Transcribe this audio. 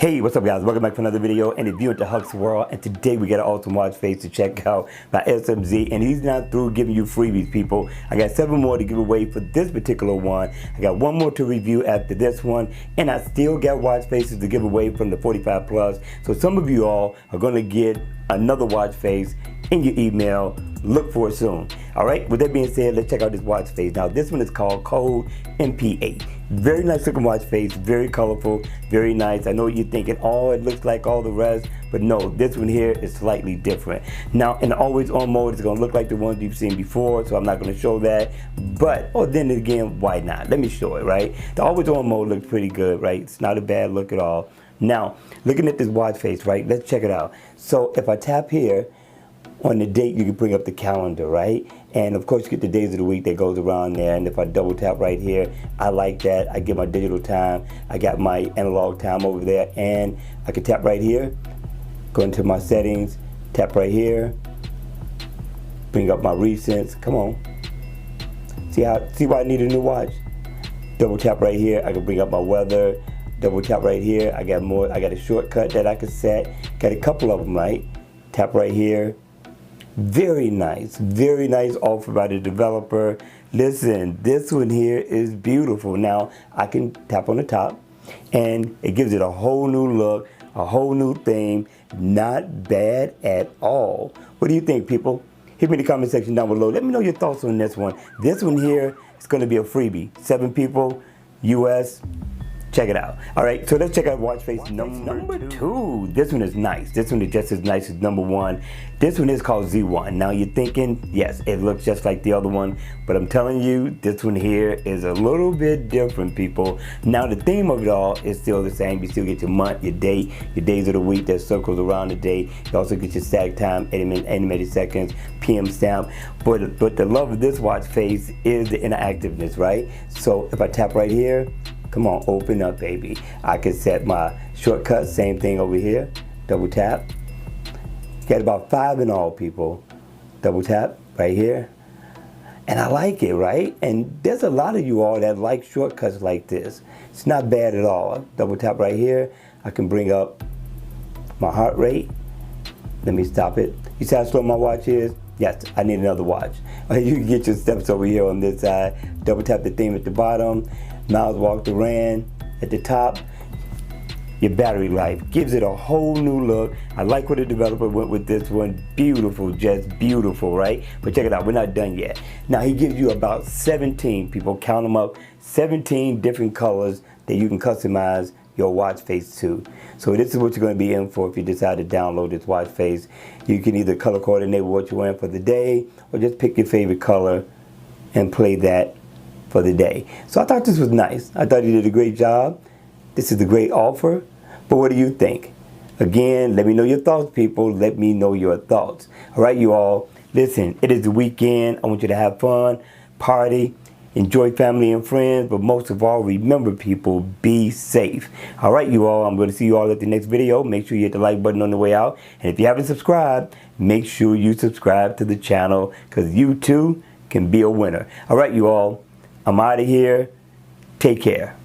Hey, what's up guys? Welcome back for another video and a view into Huck's World. And today we got an awesome watch face to check out by SMZ. And he's not through giving you freebies, people. I got 7 more to give away for this particular one. I got 1 more to review after this one. And I still got watch faces to give away from the 45 plus. So some of you all are going to get another watch face in your email. Look for it soon. Alright, with that being said, let's check out this watch face. Now this one is called Code MP8. Very nice looking watch face, very colorful, very nice. I know you're thinking, oh, it looks like all the rest, but no, this one here is slightly different. Now in the always on mode, it's gonna look like the ones you've seen before, so I'm not gonna show that. But, oh, then again, why not? Let me show it, right? The always on mode looks pretty good, right? It's not a bad look at all. Now, looking at this watch face, right? Let's check it out. So if I tap here, on the date, you can bring up the calendar, right? And of course, you get the days of the week that goes around there. And if I double tap right here, I like that. I get my digital time. I got my analog time over there. And I can tap right here, go into my settings, tap right here, bring up my recents. Come on. See why I need a new watch? Double tap right here, I can bring up my weather. Double tap right here, I got a shortcut that I can set. Got a couple of them, right? Tap right here. Very nice offer by the developer. Listen, this one here is beautiful. Now I can tap on the top and it gives it a whole new look, a whole new theme. Not bad at all. What do you think, people? Hit me in the comment section down below. Let me know your thoughts on this one. This one here is going to be a freebie. 7 people, US. Check it out. All right, so let's check out watch face number 2. This one is nice. This one is just as nice as number 1. This one is called Z1. Now you're thinking, yes, it looks just like the other one, but I'm telling you, this one here is a little bit different, people. Now the theme of it all is still the same. You still get your month, your day, your days of the week that circles around the day. You also get your stack time, animated seconds, PM stamp. But the love of this watch face is the interactiveness, right? So if I tap right here, come on, open up, baby. I can set my shortcut, same thing over here. Double tap. Got about 5 in all, people. Double tap right here. And I like it, right? And there's a lot of you all that like shortcuts like this. It's not bad at all. Double tap right here. I can bring up my heart rate. Let me stop it. You see how slow my watch is? Yes, I need another watch. You can get your steps over here on this side. Double tap the theme at the bottom. Miles walked or ran at the top. Your battery life gives it a whole new look. I like where the developer went with this one. Beautiful, just beautiful, right? But check it out, we're not done yet. Now he gives you about 17, people, count them up, 17 different colors that you can customize your watch face to. So this is what you're going to be in for if you decide to download this watch face. You can either color coordinate what you're wearing for the day, or just pick your favorite color and play that for the day. So I thought this was nice. I thought he did a great job. This is a great offer. But what do you think? Again, let me know your thoughts, people. Let me know your thoughts. All right, you all. Listen, it is the weekend. I want you to have fun, party, enjoy family and friends. But most of all, remember, people, be safe. All right, you all. I'm going to see you all at the next video. Make sure you hit the like button on the way out. And if you haven't subscribed, make sure you subscribe to the channel, because you too can be a winner. All right, you all. I'm out of here. Take care.